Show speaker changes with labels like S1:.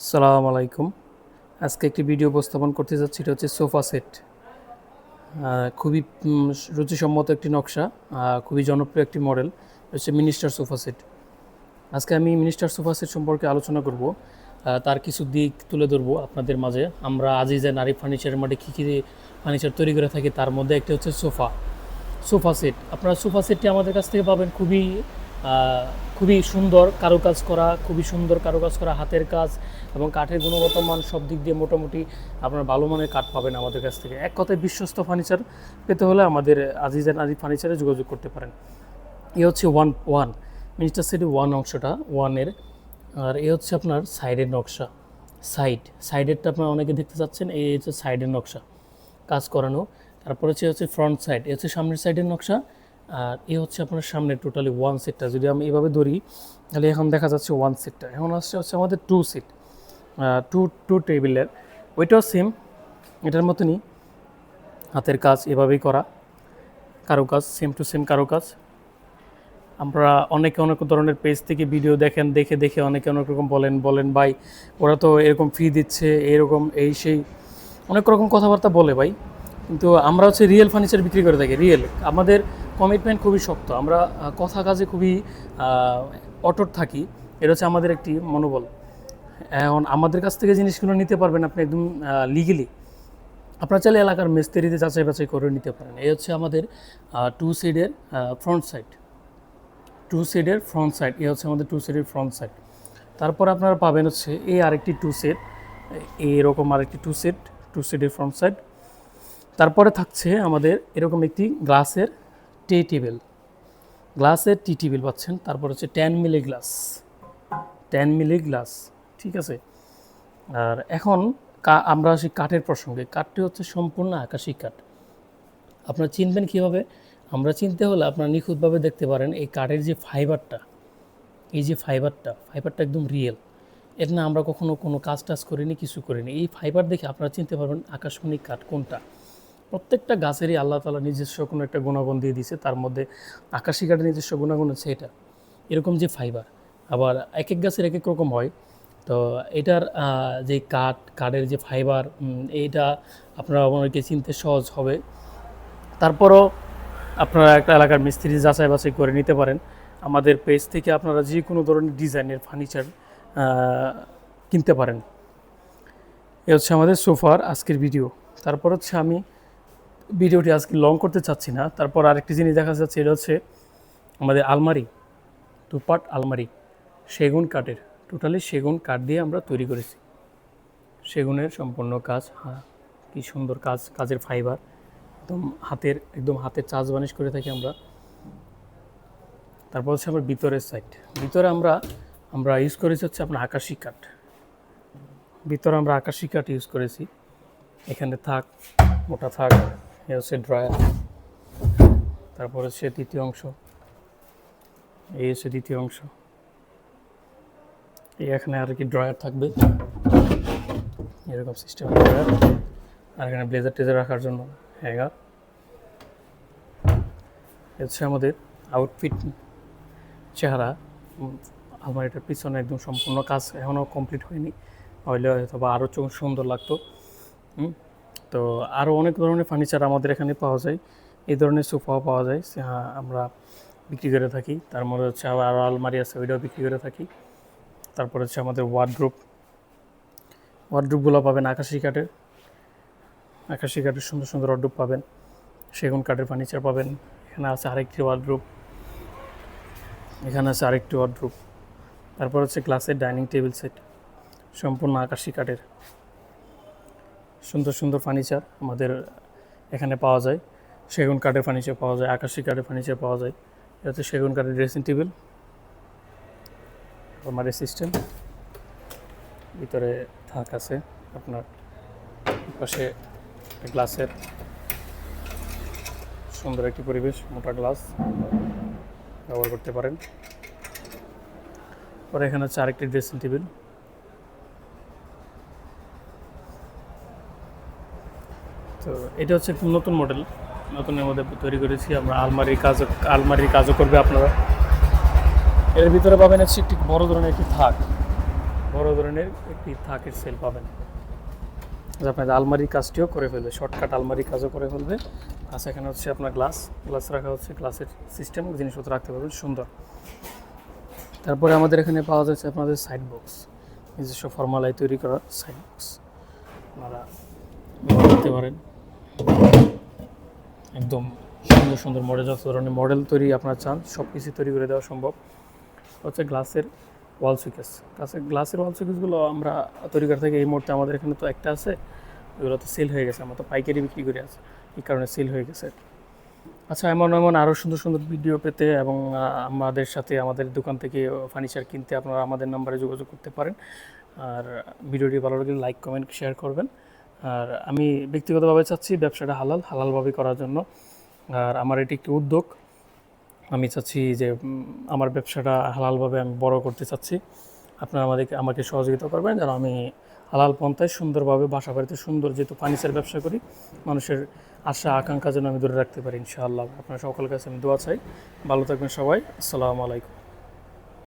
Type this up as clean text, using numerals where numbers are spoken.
S1: আসসালামু আলাইকুম। আজকে একটি ভিডিও উপস্থাপন করতে যাচ্ছি, এটা হচ্ছে সোফা সেট। খুবই রুচিসম্মত একটি নকশা, খুবই জনপ্রিয় একটি মডেল হচ্ছে মিনিস্টার সোফা সেট। আজকে আমি মিনিস্টার সোফা সেট সম্পর্কে আলোচনা করব, তার কিছু দিক তুলে ধরবো আপনাদের মাঝে। আমরা আজিজা নারী ফার্নিচারের মাঠে কী কী ফার্নিচার তৈরি করে থাকি, তার মধ্যে একটি হচ্ছে সোফা সেট। আপনারা সোফা সেটটি আমাদের কাছ থেকে পাবেন খুবই সুন্দর কারুকাজ করা, হাতের কাজ এবং কাঠের গুণগত মান সব দিক দিয়ে মোটামুটি আপনার ভালো মানের কাঠ পাবেন আমাদের কাছ থেকে। এক কথায় বিশ্বস্ত ফার্নিচার পেতে হলে আমাদের আজিজা নারী ফার্নিচারে যোগাযোগ করতে পারেন। এ হচ্ছে ওয়ান মিনিস্টার সেটের অংশটা ওয়ানের। আর এ হচ্ছে আপনার সাইডের নকশা। সাইডেরটা আপনারা অনেকে দেখতে চাচ্ছেন, এই হচ্ছে সাইডের নকশা কাজ করানো। তারপর হচ্ছে ফ্রন্ট সাইড, এ হচ্ছে সামনের সাইডের নকশা। আর এ হচ্ছে আপনার সামনে টোটালি ওয়ান সেটটা। যদি আমি এভাবে ধরি তাহলে এখন দেখা যাচ্ছে ওয়ান সেটটা। এখন হচ্ছে আমাদের টু সেট, টু টেবিলের। ওইটাও সেম, এটার মতনই হাতের কাজ এভাবেই করা, কারুকাজ সেম টু সেম কারুকাজ। আমরা অনেক ধরনের পেজ থেকে ভিডিও দেখে অনেকে অনেক রকম বলেন ভাই ওরা তো এরকম ফ্রি দিচ্ছে, এরকম এই সেই অনেক রকম কথাবার্তা বলে ভাই। কিন্তু আমরা হচ্ছে রিয়েল ফার্নিচার বিক্রি করে থাকি। আমাদের কমিটমেন্ট খুবই শক্ত, আমরা কথা কাজে খুবই অটুট থাকি। এটা হচ্ছে আমাদের একটি মনোবল। এখন আমাদের কাছ থেকে জিনিসগুলো নিতে পারবেন আপনি একদম লিগেলি। আপনার চাইলে এলাকার মিস্ত্রিতে যাচাই বাছাই করে নিতে পারেন। এই হচ্ছে আমাদের টু সাইডের ফ্রন্ট সাইড। এ হচ্ছে আমাদের টু সাইডের ফ্রন্ট সাইড। তারপর আপনারা পাবেন হচ্ছে এই আরেকটি এরকম আরেকটি টু সেটের ফ্রন্ট সাইড। তারপরে থাকছে আমাদের এরকম একটি গ্লাসের টি টেবিল পাচ্ছেন। তারপর হচ্ছে 10 মিলি গ্লাস, ঠিক আছে। আর এখন আমরা আসি কাঠের প্রসঙ্গে। কাঠটি হচ্ছে সম্পূর্ণ আকাশি কাঠ। আপনারা চিনবেন কীভাবে? আমরা চিনতে হলে আপনারা নিখুঁতভাবে দেখতে পারেন এই কাঠের যে ফাইবারটা, ফাইবারটা একদম রিয়েল। এর না আমরা কখনো কোনো কাজ করিনি, কিছু করিনি। এই ফাইবার দেখে আপনারা চিনতে পারবেন আকাশমণি কাঠ কোনটা। প্রত্যেকটা গাছেরই আল্লাহ তাআলা নিজস্ব কোনো একটা গুণাগুণ দিয়ে দিয়েছে, তার মধ্যে আকাশি কাঠের নিজস্ব গুণাগুণ হচ্ছে এটা। এরকম যে ফাইবার, আবার এক এক গাছের এক এক রকম হয়। তো এটার যে কাঠের যে ফাইবার, এইটা আপনারা অনেকে চিনতে সহজ হবে। তারপরও আপনারা একটা এলাকার মিস্ত্রি যাচাই বাছাই করে নিতে পারেন। আমাদের পেজ থেকে আপনারা যে কোনো ধরনের ডিজাইনের ফার্নিচার কিনতে পারেন। এ হচ্ছে আমাদের সোফার আজকের ভিডিও। তারপর হচ্ছে আমি ভিডিওটি আজকে লং করতে চাচ্ছি না। তারপর আরেকটি জিনিস দেখা যাচ্ছে, এটা হচ্ছে আমাদের আলমারি, দুপাট আলমারি সেগুন কাঠের, টোটালি সেগুন কাঠ দিয়ে আমরা তৈরি করেছি। সেগুনের সম্পূর্ণ কাজ, কি সুন্দর কাজের ফাইবার, একদম হাতের চাষ বানিশ করে থাকি আমরা। তারপর হচ্ছে আমার ভিতরের সাইড। ভিতরে আমরা ইউজ করেছি হচ্ছে আপনার আকাশি কাঠ। ভিতরে আমরা আকাশি কাঠ ইউজ করেছি। এখানে মোটা এ হচ্ছে ড্রয়ার। তারপর হচ্ছে দ্বিতীয় অংশ, এই হচ্ছে দ্বিতীয় অংশ। এখানে আর কি ড্রয়ার থাকবে, এরকম সিস্টেম ড্রয়ার। আর এখানে ব্লেজার টেজার রাখার জন্য হ্যাঙ্গার। হচ্ছে আমাদের আউটফিট চেহারা। আলমারিটার পিছনে একদম সম্পূর্ণ কাজ এখনও কমপ্লিট হয়নি, হইলে হয়তো বা আরও সুন্দর লাগতো। তো আরও অনেক ধরনের ফার্নিচার আমাদের এখানে পাওয়া যায়, এই ধরনের সোফাও পাওয়া যায়, আমরা বিক্রি করে থাকি। তার মধ্যে হচ্ছে আরও আলমারি আছে, ওইটাও বিক্রি করে থাকি। তারপর হচ্ছে আমাদের ওয়ার্ড্রোবগুলো পাবেন আকাশি কাঠের সুন্দর সুন্দর ওয়ার্ড্রোব পাবেন। সেগুন কাঠের ফার্নিচার পাবেন। এখানে আছে আরেকটি ওয়ার্ড্রোব। তারপর হচ্ছে গ্লাসের ডাইনিং টেবিল সেট, সম্পূর্ণ আকাশি কাঠের সুন্দর সুন্দর ফার্নিচার আমাদের এখানে পাওয়া যায়। সেগুন কাঠের ফার্নিচার পাওয়া যায়, আকাশি কাঠের ফার্নিচার পাওয়া যায়। এটা হচ্ছে সেগুন কাঠের ড্রেসিং টেবিল, আলমারি সিস্টেম। ভিতরে আছে আপনার পাশে গ্লাসের সুন্দর একটি পরিবেশ, মোটা গ্লাস ব্যবহার করতে পারেন। পরে এখানে হচ্ছে আরেকটি ড্রেসিং টেবিল। তো এটা হচ্ছে নতুন মডেল, নতুনের মধ্যে তৈরি করেছি আমরা। আলমারির কাজও করবে আপনারা। এর ভিতরে পাবেন হচ্ছে একটি বড় ধরনের একটি বড় ধরনের একটি থাকের সেল পাবেন, যা আপনাদের আলমারির কাজটিও করে ফেলবে, শর্টকাট আলমারির কাজও করে ফেলবে। আচ্ছা, এখানে হচ্ছে আপনার গ্লাস রাখা হচ্ছে, গ্লাসের সিস্টেম জিনিসপত্র রাখতে পারবেন সুন্দর। তারপরে আমাদের এখানে পাওয়া যাচ্ছে আপনাদের সাইড বক্স, নিজস্ব ফর্মালায় তৈরি করা সাইড বক্স আপনারা ব্যবহার করতে পারেন। একদম সুন্দর সুন্দর মডেল, যত ধরনের মডেল তৈরি আপনারা চান সব কিছু তৈরি করে দেওয়া সম্ভব। হচ্ছে গ্লাসের ওয়াল সুইকেস, গ্লাসের ওয়াল সুইকেসগুলো আমরা তৈরি করে থাকি। এই মুহূর্তে আমাদের এখানে তো একটা আছে, ওইগুলো তো সেল হয়ে গেছে, আমরা তো পাইকারি বিক্রি করে আছে, এই কারণে সেল হয়ে গেছে। আচ্ছা, এমন এমন আরও সুন্দর সুন্দর ভিডিও পেতে এবং আমাদের সাথে আমাদের দোকান থেকে ফার্নিচার কিনতে আপনারা আমাদের নাম্বারে যোগাযোগ করতে পারেন। আর ভিডিওটি ভালো লাগলে লাইক কমেন্ট শেয়ার করবেন। আর আমি ব্যক্তিগতভাবে চাচ্ছি ব্যবসাটা হালালভাবে করার জন্য। আর আমার এটি একটি উদ্যোগ, আমি চাচ্ছি যে আমার ব্যবসাটা হালালভাবে আমি বড় করতে চাচ্ছি। আপনারা আমাকে সহযোগিতা করবেন যেন আমি হালাল পন্থায় সুন্দরভাবে বাসা বাড়িতে সুন্দর, যেহেতু ফার্নিচার ব্যবসা করি, মানুষের আশা আকাঙ্ক্ষা যেন আমি ধরে রাখতে পারি ইনশাআল্লাহ। আপনারা সকলের কাছে আমি দোয়া চাই। ভালো থাকবেন সবাই। আসসালামু আলাইকুম।